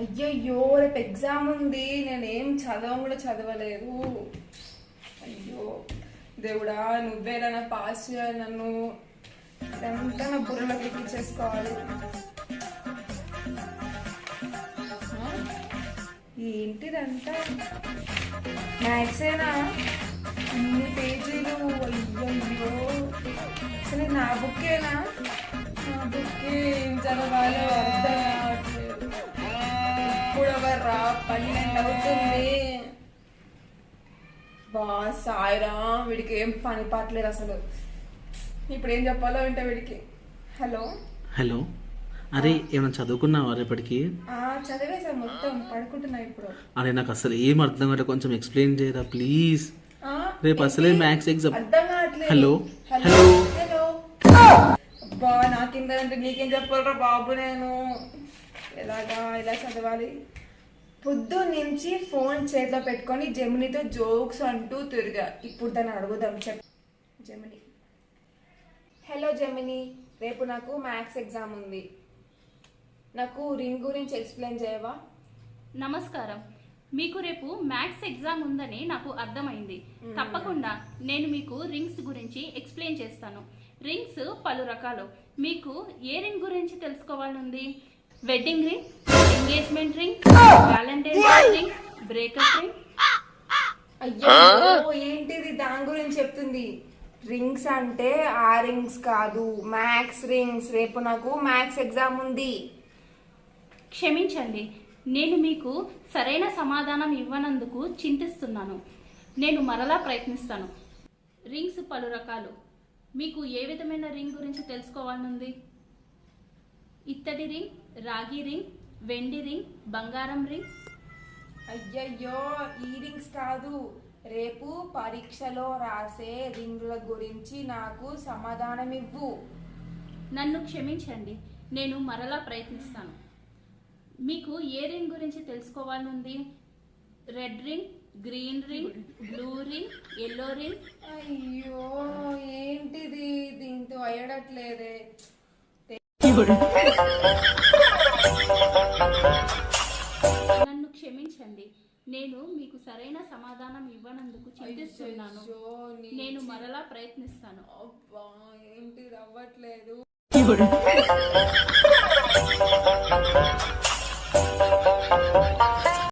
అయ్యయ్యో రేపు ఎగ్జామ్ ఉంది, నేనేం కూడా చదవలేదు. అయ్యో దేవుడా, నువ్వేదైనా పాస్ చేయాలి నన్ను. ఇదంతా నా బుర్రలోకి ఎక్కించేసుకోవాలి. ఏంటిదంతా మ్యాథ్సేనా? అన్ని పేజీలు. అయ్యయ్యో, అసలు నా బుక్కేనా? నా బుక్కే ఏం చదవాలో అర్థం కావట్లేదు. ఇప్పుడు ఎవర్రా, 12 అవుతుంది. బా సాయిరా, వీడికి ఏం పని పాటలేదు అసలు. ఇప్పుడు ఏం చెప్పాలో అంటే వీడికి. హలో హలో, అరే ఏమైనా చదువుకున్నావా రేపటికి? చదివేసా మొత్తం, పడుకుంటున్నా ఇప్పుడు. అరే నాకు అసలు ఏం అర్థం కాదు, కొంచెం ఎక్స్ప్లెయిన్ చేయరా ప్లీజ్. రేపు అసలే మ్యాథ్స్ ఎగ్జామ్. అర్థం కావట్లేదు. Hello hello hello. బా నాకిందంటే నీకేం చెప్పాలరా బాబు, నేను ఎలా చదవాలి? పొద్దు నుంచి ఫోన్ చేతిలో పెట్టుకొని జెమినితో జోక్స్ అంటూ తిరిగా. ఇప్పుడు దాన్ని అడుగుదాం. చెప్ జెమిని. హలో జెమిని, రేపు నాకు మ్యాథ్స్ ఎగ్జామ్ ఉంది. నాకు రింగ్ గురించి ఎక్స్ప్లెయిన్ చేయవా? నమస్కారం, మీకు రేపు మ్యాథ్స్ ఎగ్జామ్ ఉందని నాకు అర్థమైంది. తప్పకుండా నేను మీకు రింగ్స్ గురించి ఎక్స్ప్లెయిన్ చేస్తాను. రింగ్స్ పలు రకాలు. మీకు ఏ రింగ్ గురించి తెలుసుకోవాలనుంది? Wedding ring, engagement ring, valentine's ring, breakup ring. అయ్యో ఏంటిది దాని గురించి చెప్తుంది? రింగ్స్ అంటే ఆ రింగ్స్ కాదు, మ్యాథ్స్ రింగ్స్. రేపు నాకు మ్యాథ్స్ ఎగ్జామ్ ఉంది. క్షమించండి, నేను మీకు సరైన సమాధానం ఇవ్వనందుకు చింతిస్తున్నాను. నేను మరలా ప్రయత్నిస్తాను. రింగ్స్ పలు రకాలు. మీకు ఏ విధమైన రింగ్ గురించి తెలుసుకోవాలనుంది? ఇత్తడి రింగ్, రాగి రింగ్, వెండి రింగ్, బంగారం రింగ్. అయ్యయ్యో ఈ రింగ్స్ కాదు, రేపు పరీక్షలో రాసే రింగుల గురించి నాకు సమాధానం ఇవ్వు. నన్ను క్షమించండి, నేను మరలా ప్రయత్నిస్తాను. మీకు ఏ రింగ్ గురించి తెలుసుకోవాలనుంది? Red ring, green ring, blue ring, yellow ring. అయ్యో ఏంటిది, దీంతో అయ్యడట్లేదే. నన్ను క్షమించండి, నేను మీకు సరైన సమాధానం ఇవ్వనందుకు చింతిస్తున్నాను. నేను మరలా ప్రయత్నిస్తాను. అబ్బా ఏంటి అవ్వట్లేదు.